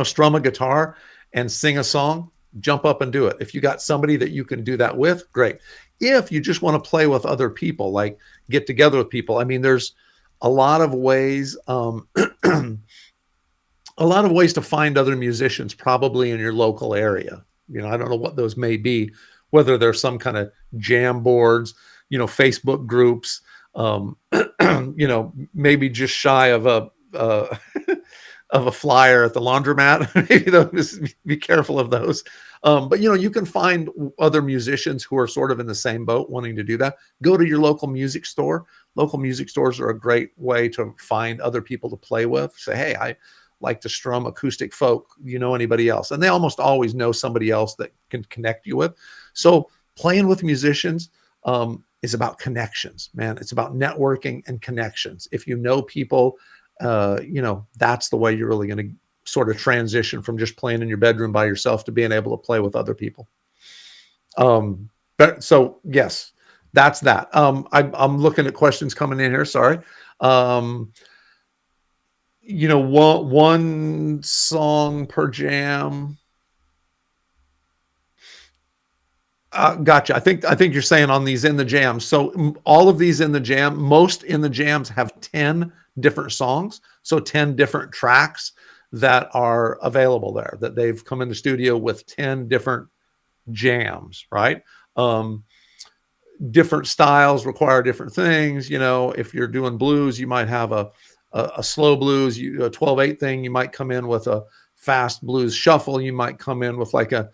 strum a guitar and sing a song, jump up and do it. If you got somebody that you can do that with, great. If you just want to play with other people, like get together with people, I mean, there's a lot of ways, a lot of ways to find other musicians, probably in your local area. I don't know what those may be, whether there's some kind of jam boards, Facebook groups, maybe just shy of a of a flyer at the laundromat. Maybe those, be careful of those. But you can find other musicians who are sort of in the same boat wanting to do that. Go to your local music store. Local music stores are a great way to find other people to play with. Say, hey, I like to strum acoustic folk. Anybody else? And they almost always know somebody else that can connect you with. So playing with musicians is about connections, man. It's about networking and connections. If you know people, that's the way you're really going to sort of transition from just playing in your bedroom by yourself to being able to play with other people. So yes, that's that. I'm looking at questions coming in here. Sorry. One song per jam. Gotcha. I think you're saying on these in the jams. So all of these in the jam, most in the jams have 10 different songs. So 10 different tracks that are available there, that they've come in the studio with 10 different jams, right? Different styles require different things. If you're doing blues, you might have a slow blues, a 12/8 thing. You might come in with a fast blues shuffle. You might come in with like a,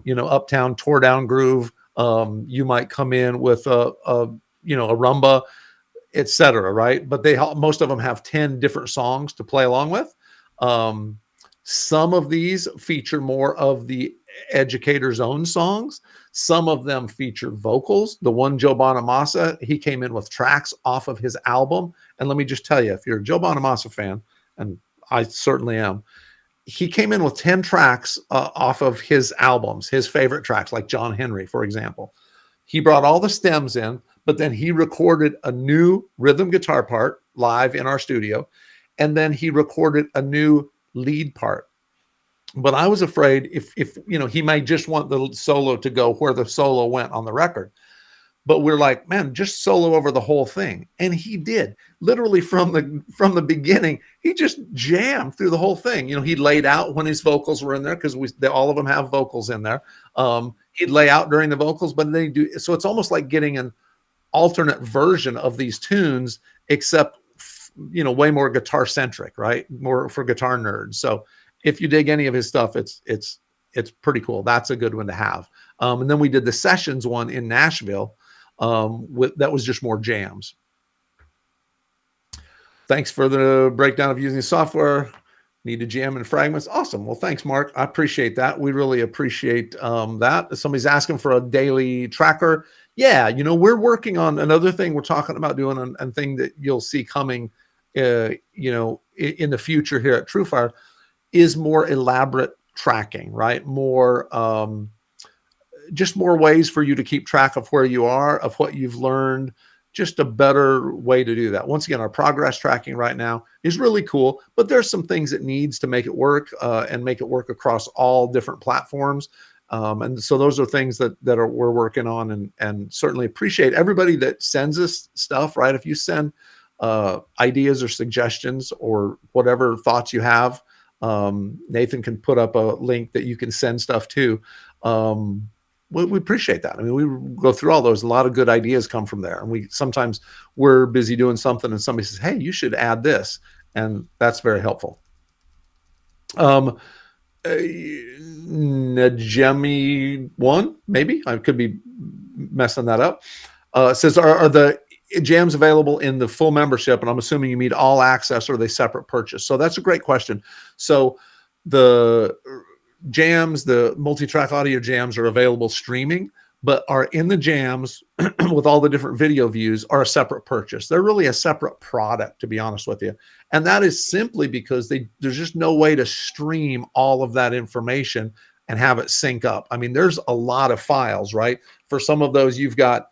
uptown tore down groove. You might come in with a rumba, etc. Right? But most of them have 10 different songs to play along with. Some of these feature more of the educator's own songs. Some of them feature vocals. The one Joe Bonamassa, he came in with tracks off of his album. And let me just tell you, if you're a Joe Bonamassa fan, and I certainly am, he came in with 10 tracks off of his albums, his favorite tracks, like John Henry, for example. He brought all the stems in, but then he recorded a new rhythm guitar part live in our studio. And then he recorded a new lead part. But I was afraid if he might just want the solo to go where the solo went on the record. But we're like, man, just solo over the whole thing. And he did. Literally from the beginning, he just jammed through the whole thing. He laid out when his vocals were in there, because all of them have vocals in there. He'd lay out during the vocals, but they do. So it's almost like getting an alternate version of these tunes, except way more guitar centric, right? More for guitar nerds. So if you dig any of his stuff, it's pretty cool. That's a good one to have. And then we did the sessions one in Nashville. That was just more jams. Thanks for the breakdown of using software. Need to jam in fragments. Awesome. Well, thanks, Mark. I appreciate that. We really appreciate that. Somebody's asking for a daily tracker. Yeah, we're working on another thing we're talking about doing, and thing that you'll see coming, in the future here at TrueFire, is more elaborate tracking, right? More, just more ways for you to keep track of where you are, of what you've learned, just a better way to do that. Once again, our progress tracking right now is really cool, but there's some things it needs to make it work, and make it work across all different platforms. And so those are things that we're working on, and certainly appreciate everybody that sends us stuff, right? If you send ideas or suggestions or whatever thoughts you have, Nathan can put up a link that you can send stuff to. We appreciate that. I mean, we go through all those. A lot of good ideas come from there. And sometimes we're busy doing something and somebody says, hey, you should add this. And that's very helpful. Najemi one, maybe I could be messing that up. Says, are the jams available in the full membership? And I'm assuming you mean all access, or are they separate purchase? So that's a great question. So the jams, the multi-track audio jams, are available streaming, but are in the jams with all the different video views are a separate purchase. They're really a separate product, to be honest with you. And that is simply because there's just no way to stream all of that information and have it sync up. I mean, there's a lot of files, right? For some of those, you've got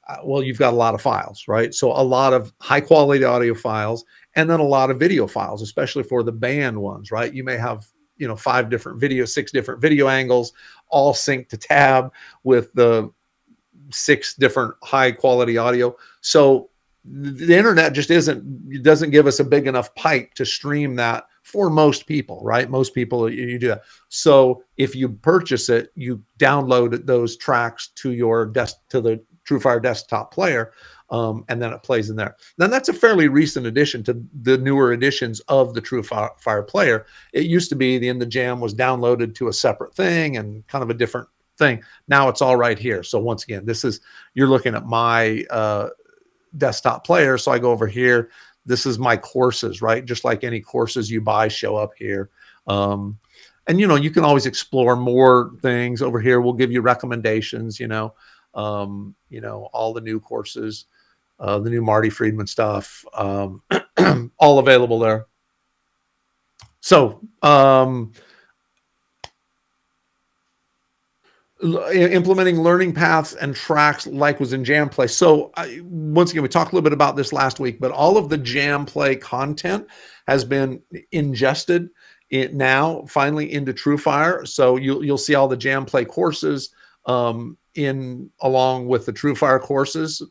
a lot of files, right? So a lot of high quality audio files, and then a lot of video files, especially for the band ones, right? You may have 6 different video angles, all synced to tab with the 6 different high quality audio. So the internet just doesn't give us a big enough pipe to stream that for most people, right? Most people, you do that. So if you purchase it, you download those tracks to the TrueFire desktop player, and then it plays in there. Now that's a fairly recent addition to the newer editions of the TrueFire player. It used to be the jam was downloaded to a separate thing and kind of a different thing. Now it's all right here. So once again, you're looking at my desktop player. So I go over here. This is my courses, right? Just like any courses you buy show up here. And you can always explore more things over here. We'll give you recommendations, all the new courses, the new Marty Friedman stuff, all available there. So, implementing learning paths and tracks like was in Jamplay. So once again, we talked a little bit about this last week, but all of the Jamplay content has been ingested now finally into TrueFire. So you'll see all the Jamplay courses in along with the TrueFire courses,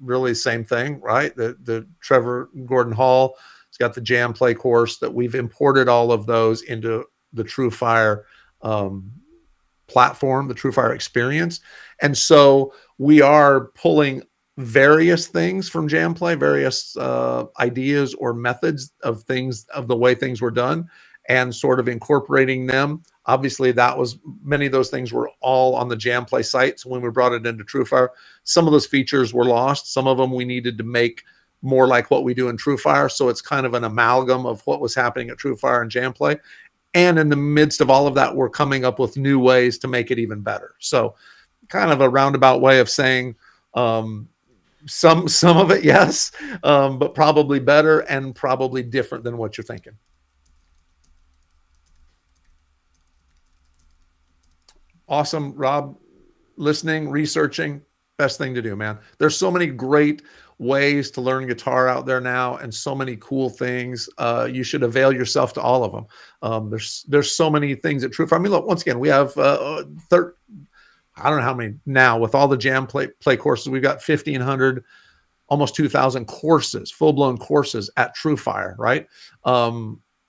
really same thing, right? The Trevor Gordon Hall has got the Jamplay course that we've imported all of those into the TrueFire platform, the TrueFire experience. And so we are pulling various things from Jamplay, various ideas or methods of things, of the way things were done, and sort of incorporating them. Obviously, that was, many of those things were all on the Jamplay site. So when we brought it into TrueFire, some of those features were lost. Some of them we needed to make more like what we do in TrueFire. So it's kind of an amalgam of what was happening at TrueFire and Jamplay. And in the midst of all of that, we're coming up with new ways to make it even better. So kind of a roundabout way of saying some of it, yes, but probably better and probably different than what you're thinking. Awesome, Rob. Listening, researching, best thing to do, man. There's so many great ways to learn guitar out there now, and so many cool things. You should avail yourself to all of them. There's so many things at TrueFire. I mean, look, once again, we have I don't know how many now with all the Jamplay courses. We've got 1,500, almost 2,000 courses, full-blown courses at TrueFire, right?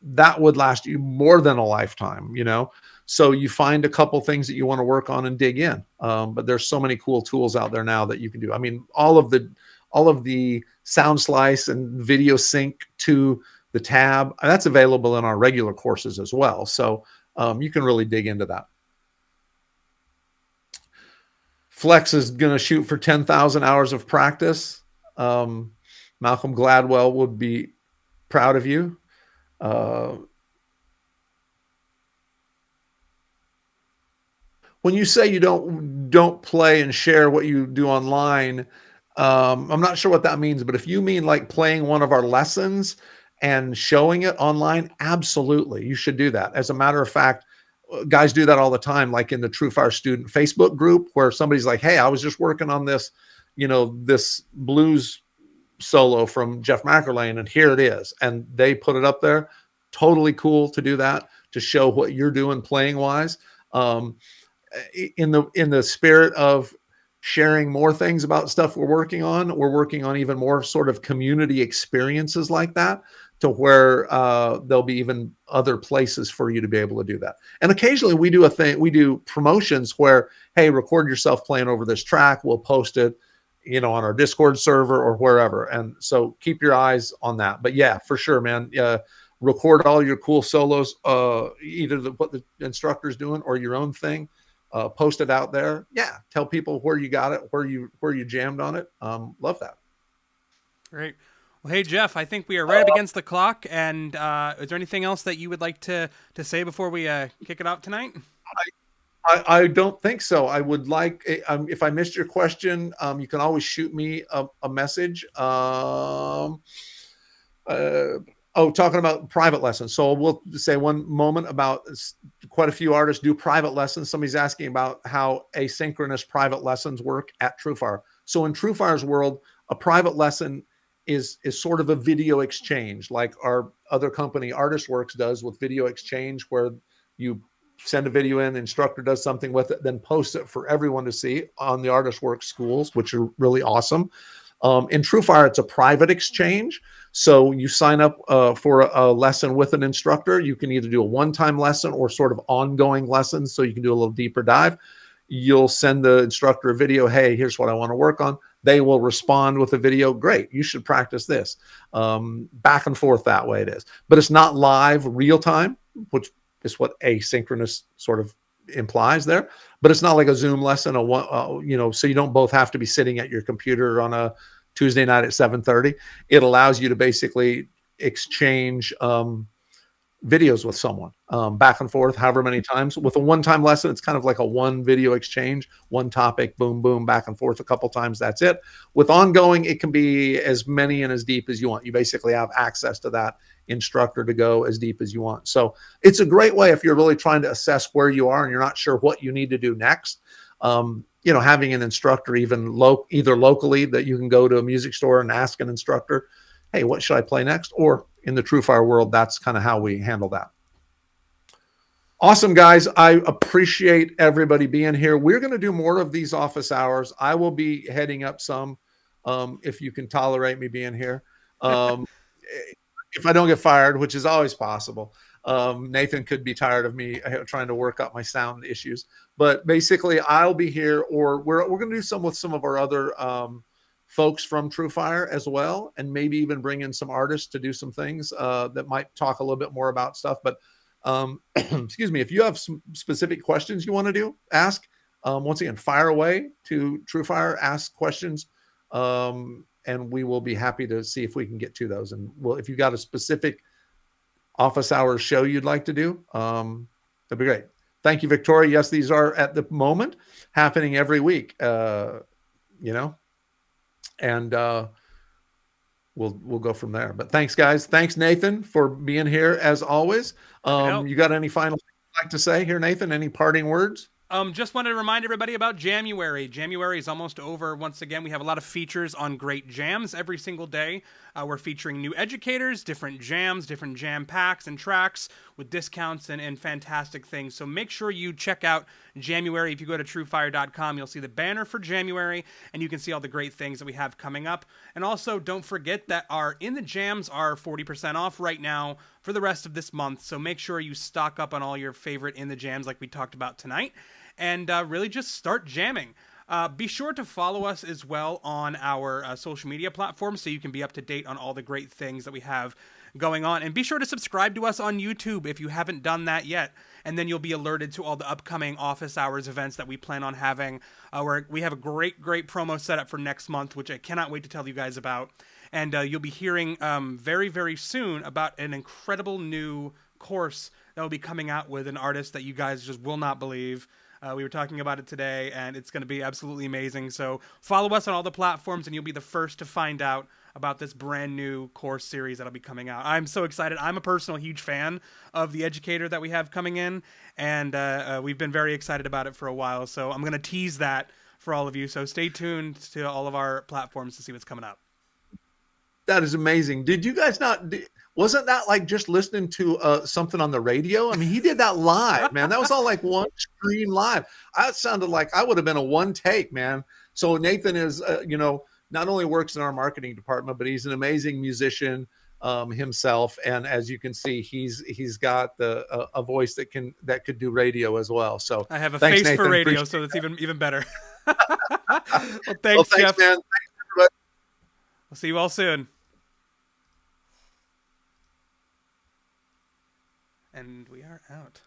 That would last you more than a lifetime, you know? So you find a couple things that you want to work on and dig in. But there's so many cool tools out there now that you can do. I mean, all of the sound slice and video sync to the tab, that's available in our regular courses as well. So you can really dig into that. Flex is going to shoot for 10,000 hours of practice. Malcolm Gladwell would be proud of you. When you say you don't play and share what you do online, I'm not sure what that means, but if you mean like playing one of our lessons and showing it online, absolutely, you should do that. As a matter of fact, guys do that all the time, like in the TrueFire student Facebook group, where somebody's like, hey, I was just working on this, you know, this blues solo from Jeff McErlane, and here it is. And they put it up there. Totally cool to do that, to show what you're doing playing wise. In the spirit of sharing more things about stuff we're working on even more sort of community experiences like that, to where there'll be even other places for you to be able to do that. And occasionally we do promotions where, hey, record yourself playing over this track. We'll post it, you know, on our Discord server or wherever. And so keep your eyes on that. But yeah, for sure, man. Record all your cool solos, either what the instructor's doing or your own thing. Post it out there. Yeah. Tell people where you got it, where you jammed on it. Love that.
Great. Well, hey, Jeff, I think we are right up against the clock. And is there anything else that you would like to say before we kick it out tonight?
I don't think so. I would like, if I missed your question, you can always shoot me a message. Talking about private lessons. So we'll say one moment about quite a few artists do private lessons. Somebody's asking about how asynchronous private lessons work at TrueFire. So in TrueFire's world, a private lesson is sort of a video exchange, like our other company ArtistWorks does with Video Exchange, where you send a video in, the instructor does something with it, then posts it for everyone to see on the ArtistWorks schools, which are really awesome. In TrueFire, it's a private exchange. So you sign up for a lesson with an instructor. You can either do a one-time lesson or sort of ongoing lessons, so you can do a little deeper dive. You'll send the instructor a video. Hey, here's what I want to work on. They will respond with a video. Great, you should practice this. Back and forth that way it is. But it's not live real time, which is what asynchronous sort of implies there. But it's not like a Zoom lesson, so you don't both have to be sitting at your computer on a Tuesday night at 7:30. It allows you to basically exchange videos with someone back and forth, however many times. With a one-time lesson, it's kind of like a one video exchange, one topic, boom, boom, back and forth a couple times. That's it. With ongoing, it can be as many and as deep as you want. You basically have access to that instructor to go as deep as you want. So it's a great way if you're really trying to assess where you are and you're not sure what you need to do next. Having an instructor either locally that you can go to a music store and ask an instructor, hey, what should I play next? Or in the TrueFire world, that's kind of how we handle that. Awesome, guys. I appreciate everybody being here. We're going to do more of these office hours. I will be heading up some, if you can tolerate me being here. Um, if I don't get fired, which is always possible. Nathan could be tired of me trying to work out my sound issues. But basically, I'll be here, or we're going to do some with some of our other folks from TrueFire as well, and maybe even bring in some artists to do some things that might talk a little bit more about stuff. But excuse me, if you have some specific questions you want to ask, once again, fire away to TrueFire, ask questions, and we will be happy to see if we can get to those. And well, if you got a specific office hours show you'd like to do, that'd be great. Thank you, Victoria. Yes, these are at the moment happening every week, and we'll go from there. But thanks, guys. Thanks, Nathan, for being here as always. You got any final things you'd like to say here, Nathan? Any parting words?
Just wanted to remind everybody about January. January is almost over. Once again, we have a lot of features on great jams every single day. We're featuring new educators, different jams, different jam packs and tracks with discounts and fantastic things. So make sure you check out January. If you go to TrueFire.com, you'll see the banner for January, and you can see all the great things that we have coming up. And also, don't forget that our In the Jams are 40% off right now for the rest of this month. So make sure you stock up on all your favorite In the Jams like we talked about tonight, and really just start jamming. Be sure to follow us as well on our social media platforms so you can be up to date on all the great things that we have going on. And be sure to subscribe to us on YouTube if you haven't done that yet. And then you'll be alerted to all the upcoming office hours events that we plan on having. Where we have a great promo set up for next month, which I cannot wait to tell you guys about. And you'll be hearing very, very soon about an incredible new course that will be coming out with an artist that you guys just will not believe. We were talking about it today, and it's going to be absolutely amazing. So follow us on all the platforms, and you'll be the first to find out about this brand new course series that'll be coming out. I'm so excited. I'm a personal huge fan of the educator that we have coming in, and we've been very excited about it for a while. So I'm going to tease that for all of you. So stay tuned to all of our platforms to see what's coming up.
That is amazing. Did you guys not? Wasn't that like just listening to something on the radio? I mean, he did that live, man. That was all like one screen live. It sounded like I would have been a one take, man. So Nathan is, not only works in our marketing department, but he's an amazing musician himself. And as you can see, he's got a voice that could do radio as well. So
I have a
thanks,
face
Nathan.
for radio, so it's even better. Well, thanks, Jeff.
Man. Thanks, everybody.
I'll see you all soon. And we are out.